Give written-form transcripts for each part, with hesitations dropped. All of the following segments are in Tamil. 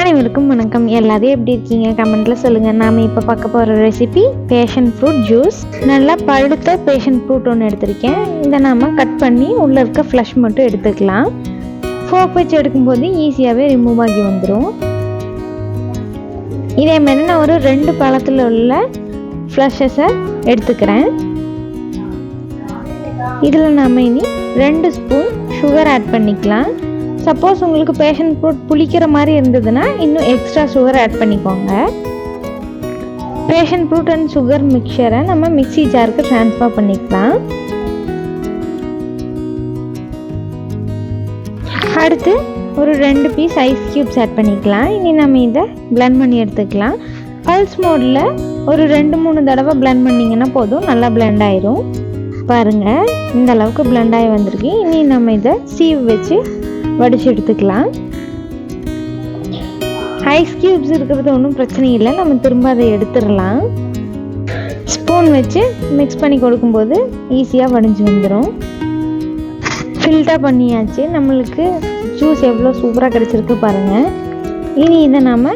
அனைவருக்கும் வணக்கம். எல்லாரும் எப்படி இருக்கீங்க? கமெண்ட்டில் சொல்லுங்கள். நாம் இப்போ பார்க்க போகிற ரெசிபி பேஷன் ஃப்ரூட் ஜூஸ். நல்லா பழுத்த பேஷன் ஃப்ரூட் ஒன்று எடுத்திருக்கேன். இதை நாம் கட் பண்ணி உள்ளே இருக்க ஃப்ளஷ் மட்டும் எடுத்துக்கலாம். ஃபோக் வச்சு எடுக்கும்போது ஈஸியாகவே ரிமூவ் ஆகி வந்துடும். இதேமாரி நான் ஒரு 2 பழத்தில் உள்ள ஃப்ளஷஸை எடுத்துக்கிறேன். இதில் நாம் இனி 2 ஸ்பூன் சுகர் ஆட் பண்ணிக்கலாம். சப்போஸ் உங்களுக்கு பேஷன் ஃப்ரூட் புளிக்கிற மாதிரி இருந்ததுன்னா இன்னும் எக்ஸ்ட்ரா சுகர் ஆட் பண்ணிக்கோங்க. பேஷன் ஃப்ரூட் அண்ட் சுகர் மிக்சரை நம்ம மிக்ஸி ஜாருக்கு ட்ரான்ஸ்ஃபர் பண்ணிக்கலாம். அடுத்து ஒரு 2 பீஸ் ஐஸ் க்யூப்ஸ் ஆட் பண்ணிக்கலாம். இனி நம்ம இதை பிளெண்ட் பண்ணி எடுத்துக்கலாம். பல்ஸ் மோடில் ஒரு 2-3 தடவை பிளெண்ட் பண்ணிங்கன்னா போதும், நல்லா பிளெண்ட் ஆயிரும். பாருங்கள், இந்த அளவுக்கு பிளெண்ட் ஆகி வந்திருக்கு. இனி நம்ம இதை சீவ் வச்சு வடித்து எடுத்துக்கலாம். ஐஸ் க்யூப்ஸ் இருக்கிறது ஒன்றும் பிரச்சனை இல்லை, நம்ம திரும்ப அதை எடுத்துடலாம். ஸ்பூன் வச்சு மிக்ஸ் பண்ணி கொடுக்கும்போது ஈஸியாக வடிஞ்சு வந்துடும். ஃபில்டர் பண்ணியாச்சு. நம்மளுக்கு ஜூஸ் எவ்வளோ சூப்பராக கிடச்சிருக்கு பாருங்கள். இனி இதை நாம்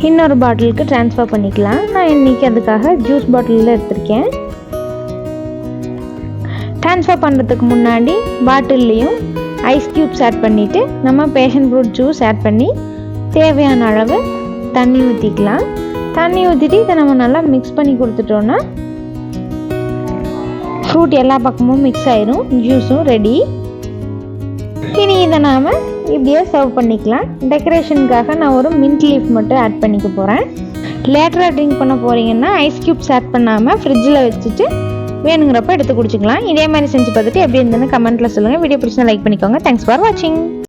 இன்னொரு பாட்டிலுக்கு ட்ரான்ஸ்ஃபர் பண்ணிக்கலாம். நான் இன்றைக்கி அதுக்காக ஜூஸ் பாட்டிலில் எடுத்திருக்கேன். ட்ரான்ஸ்ஃபர் பண்ணுறதுக்கு முன்னாடி பாட்டில்லையும் ஐஸ் க்யூப்ஸ் ஆட் பண்ணிவிட்டு நம்ம பேஷன் ஃப்ரூட் ஜூஸ் ஆட் பண்ணி தேவையான அளவு தண்ணி ஊற்றிக்கலாம். தண்ணி ஊற்றிட்டு இதை நம்ம நல்லா மிக்ஸ் பண்ணி கொடுத்துட்டோன்னா ஃப்ரூட் எல்லா பக்கமும் மிக்ஸ் ஆயிரும், ஜூஸும் ரெடி. இனி இதை நாம் இப்படியே சர்வ் பண்ணிக்கலாம். டெக்கரேஷனுக்காக நான் ஒரு மின்ட் லீஃப் மட்டும் ஆட் பண்ணிக்க போகிறேன். லேட்டராக ட்ரிங்க் பண்ண போகிறீங்கன்னா ஐஸ் க்யூப்ஸ் ஆட் பண்ணாமல் ஃப்ரிட்ஜில் வச்சுட்டு வேணுங்கிறப்ப எடுத்து குடிச்சிக்கலாம். இதே மாதிரி செஞ்சு பார்த்துட்டு எப்படி இருந்ததுன்னு கமெண்ட்டில் சொல்லுங்கள். வீடியோ பிடிச்சா லைக் பண்ணிக்கோங்க. தேங்க்ஸ் ஃபார் வாட்சிங்.